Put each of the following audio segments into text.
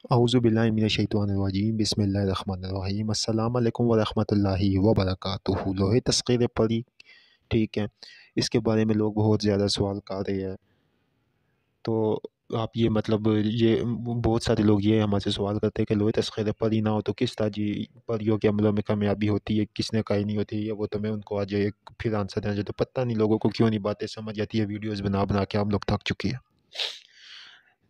اعوذ باللہ من الشیطان الرجیم، بسم اللہ الرحمن الرحیم۔ السلام علیکم ورحمۃ اللہ وبرکاتہ۔ لوہے تسخیر پری، ٹھیک ہے، اس کے بارے میں لوگ بہت زیادہ سوال کر رہے ہیں۔ تو آپ یہ یہ بہت سارے لوگ یہ ہمارے سے سوال کرتے ہیں کہ لوہے تسخیر پری نہ ہو تو کس طرح پریوں کے عملوں میں کامیابی ہوتی ہے، کس نے کہی نہیں ہوتی ہے، وہ تو میں ان کو آج ایک پھر آنسر دینا چاہتا ہوں۔ پتہ نہیں لوگوں کو کیوں نہیں باتیں سمجھ آتی ہے، ویڈیوز بنا بنا کے ہم لوگ تھک چکے ہیں۔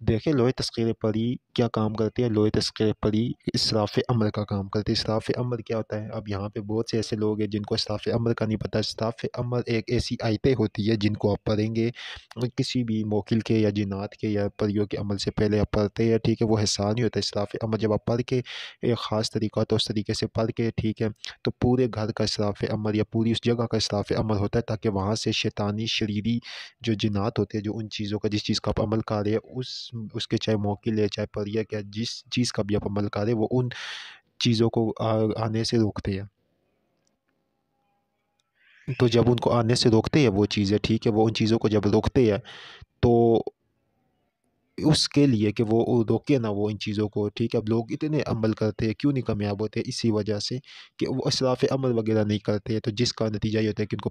دیکھیں، لوہے تسخیر پری کیا کام کرتی ہے؟ لوہے تسخیر پری اسراف عمل کا کام کرتی ہے۔ اسراف عمل کیا ہوتا ہے؟ اب یہاں پہ بہت سے ایسے لوگ ہیں جن کو اسراف عمل کا نہیں پتہ۔ اسراف عمل ایک ایسی آیتیں ہوتی ہے جن کو آپ پڑھیں گے کسی بھی موکل کے یا جنات کے یا پریوں کے عمل سے پہلے آپ پڑھتے ہیں، ٹھیک ہے، وہ حصہ نہیں ہوتا اسراف عمل۔ جب آپ پڑھ کے ایک خاص طریقہ تو اس طریقے سے پڑھ کے، ٹھیک ہے، تو پورے گھر کا اسراف عمل یا پوری اس جگہ کا اسراف عمل ہوتا ہے، تاکہ وہاں سے شیطانی شریری جو جنات ہوتے ہیں، جو ان چیزوں کا، جس چیز کا آپ عمل کر رہے ہیں، اس کے چاہے موکل ہے چاہے پریہ کیا، جس چیز کا بھی آپ عمل کر رہے ہیں، وہ ان چیزوں کو آنے سے روکتے ہیں۔ تو جب ان کو آنے سے روکتے ہیں وہ چیزیں، ٹھیک ہے، وہ ان چیزوں کو جب روکتے ہیں تو اس کے لیے کہ وہ روکے نہ وہ ان چیزوں کو، ٹھیک ہے۔ اب لوگ اتنے عمل کرتے ہیں، کیوں نہیں کامیاب ہوتے؟ اسی وجہ سے کہ وہ اسراف عمل وغیرہ نہیں کرتے ہیں، تو جس کا نتیجہ یہ ہوتا ہے کہ ان کو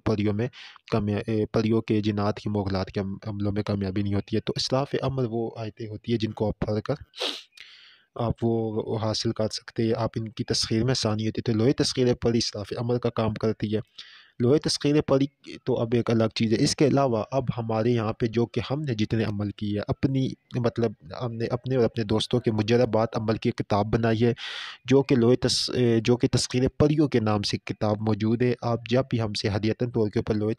پریوں کے جنات کی موکلات کے عملوں میں کامیابی نہیں ہوتی ہے۔ تو اسراف عمل وہ آیتیں ہوتی ہے جن کو آپ پڑھ کر آپ وہ حاصل کر سکتے ہیں، آپ ان کی تسخیر میں آسانی ہوتی ہے۔ تو لوہے تسخیر پری اسراف عمل کا کام کرتی ہے۔ لوہے تسخیر پری تو اب ایک الگ چیز ہے۔ اس کے علاوہ اب ہمارے یہاں پہ جو کہ ہم نے جتنے عمل کیے اپنی ہم نے اپنے اور اپنے دوستوں کے مجربات عمل کی ایک کتاب بنائی ہے جو کہ جو کہ تسخیر پریوں کے نام سے کتاب موجود ہے۔ آپ جب بھی ہم سے ہدیتاً طور کے اوپر لوہے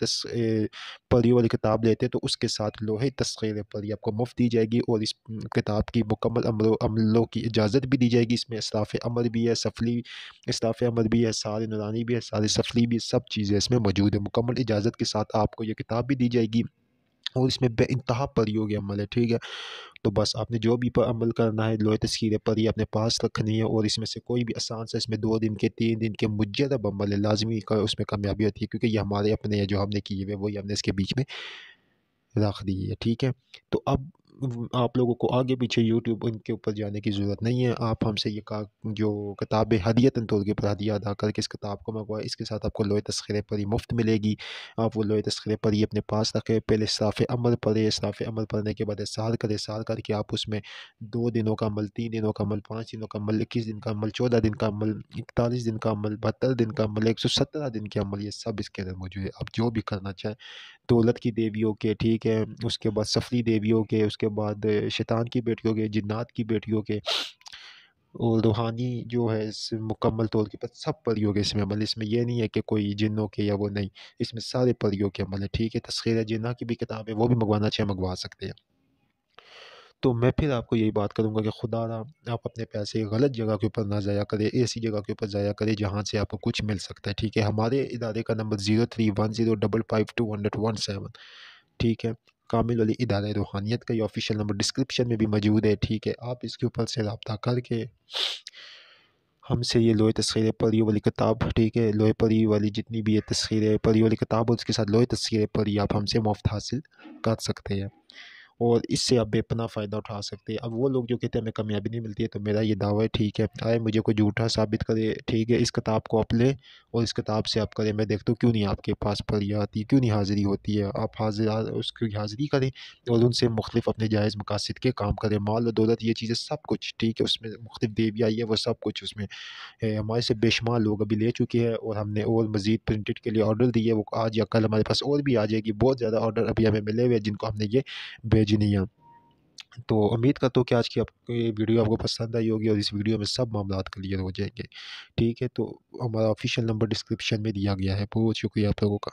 پریوں والی کتاب لیتے تو اس کے ساتھ لوہے تسخیر پری آپ کو مفت دی جائے گی، اور اس کتاب کی مکمل عملوں کی اجازت بھی دی جائے گی۔ اس میں اسراف عمل بھی ہے، سفلی اسراف عمل بھی ہے، سارے نورانی بھی ہے، سارے سفلی بھی، سب چیزیں اس میں موجود ہے۔ مکمل اجازت کے ساتھ آپ کو یہ کتاب بھی دی جائے گی، اور اس میں بے انتہا پریوں کے عمل ہے، ٹھیک ہے۔ تو بس آپ نے جو بھی پر عمل کرنا ہے، لوہے تسخیر پری اپنے پاس رکھنی ہے، اور اس میں سے کوئی بھی آسان سا، اس میں 2 دن کے 3 دن کے مجرب عمل ہے، لازمی اس میں کامیابی ہوتی ہے، کیونکہ یہ ہمارے اپنے ہیں جو ہم نے کیے ہوئے، وہی ہم نے اس کے بیچ میں رکھ دی ہے، ٹھیک ہے۔ تو اب آپ لوگوں کو آگے پیچھے یوٹیوب ان کے اوپر جانے کی ضرورت نہیں ہے، آپ ہم سے یہ جو کتابیں ہدیتاً طور کے اوپر ہدیہ ادا کر کے اس کتاب کو منگوائے، اس کے ساتھ آپ کو لوہے تسخیر پری مفت ملے گی۔ آپ وہ لوہے تسخیر پری اپنے پاس رکھیں، پہلے اسراف عمل پڑھے، اسراف عمل پڑھنے کے بعد احسار کرے، احسار کر کے آپ اس میں 2 دنوں کا عمل، 3 دنوں کا عمل، 5 دنوں کا عمل، 21 دن کا عمل، 14 دن کا عمل، 41 دن کا عمل، 72 دن کا عمل، 117 دن کے عمل، یہ سب اس کے اندر موجود ہے۔ آپ جو بھی کرنا چاہیں، دولت کی دیویوں کے، ٹھیک ہے، اس کے بعد سفلی دیویوں کے، اس کے بعد شیطان کی بیٹیوں کے، جنات کی بیٹیوں کے، اور روحانی جو ہے مکمل طور کے پر سب پریوں کے اس میں عمل۔ اس میں یہ نہیں ہے کہ کوئی جنوں کے یا وہ نہیں، اس میں سارے پریوں کے عمل ہے، ٹھیک ہے۔ تسخیر جنہ کی بھی کتاب ہے، وہ بھی منگوانا چاہے منگوا سکتے ہیں۔ تو میں پھر آپ کو یہی بات کروں گا کہ خدا را آپ اپنے پیسے غلط جگہ کے اوپر نہ ضائع کریں، ایسی جگہ کے اوپر ضائع کریں جہاں سے آپ کو کچھ مل سکتا ہے، ٹھیک ہے۔ ہمارے ادارے کا نمبر 0310552217، ٹھیک ہے۔ کامل والی ادارہ روحانیت کا یہ آفیشیل نمبر ڈسکرپشن میں بھی موجود ہے، ٹھیک ہے۔ آپ اس کے اوپر سے رابطہ کر کے ہم سے یہ لوہے تسخیر پری والی کتاب، ٹھیک ہے، لوہے پری والی جتنی بھی ہے تسخیر پری والی کتاب، اور اس کے ساتھ لوہے تسخیر پری آپ ہم سے مفت حاصل کر سکتے ہیں، اور اس سے آپ بے پناہ فائدہ اٹھا سکتے ہیں۔ اب وہ لوگ جو کہتے ہیں ہمیں کامیابی نہیں ملتی ہے، تو میرا یہ دعویٰ ہے، ٹھیک ہے، آئے مجھے کوئی جھوٹا ثابت کرے، ٹھیک ہے، اس کتاب کو آپ لیں اور اس کتاب سے آپ کریں، میں دیکھتا ہوں کیوں نہیں آپ کے پاس پڑھی آتی، کیوں نہیں حاضری ہوتی ہے۔ آپ اس کی حاضری کریں اور ان سے مختلف اپنے جائز مقاصد کے کام کریں، مال و دولت، یہ چیزیں سب کچھ، ٹھیک ہے، اس میں مختلف دیوی آئی ہے، وہ سب کچھ اس میں ہے۔ ہمارے سے بے شمار لوگ ابھی لے چکے ہیں، اور ہم نے اور مزید پرنٹڈ کے لیے آرڈر دیے، وہ آج یا کل ہمارے پاس اور بھی آ جائے گی۔ بہت زیادہ آرڈر ابھی ہمیں ملے ہوئے ہیں جن کو ہم نے یہ بھیجنی ہے۔ تو امید کرتا ہوں کہ آج کی آپ کو یہ ویڈیو آپ کو پسند آئی ہوگی، اور اس ویڈیو میں سب معاملات کلیئر ہو جائیں گے، ٹھیک ہے۔ تو ہمارا آفیشیل نمبر ڈسکرپشن میں دیا گیا ہے۔ بہت شکریہ آپ لوگوں کا۔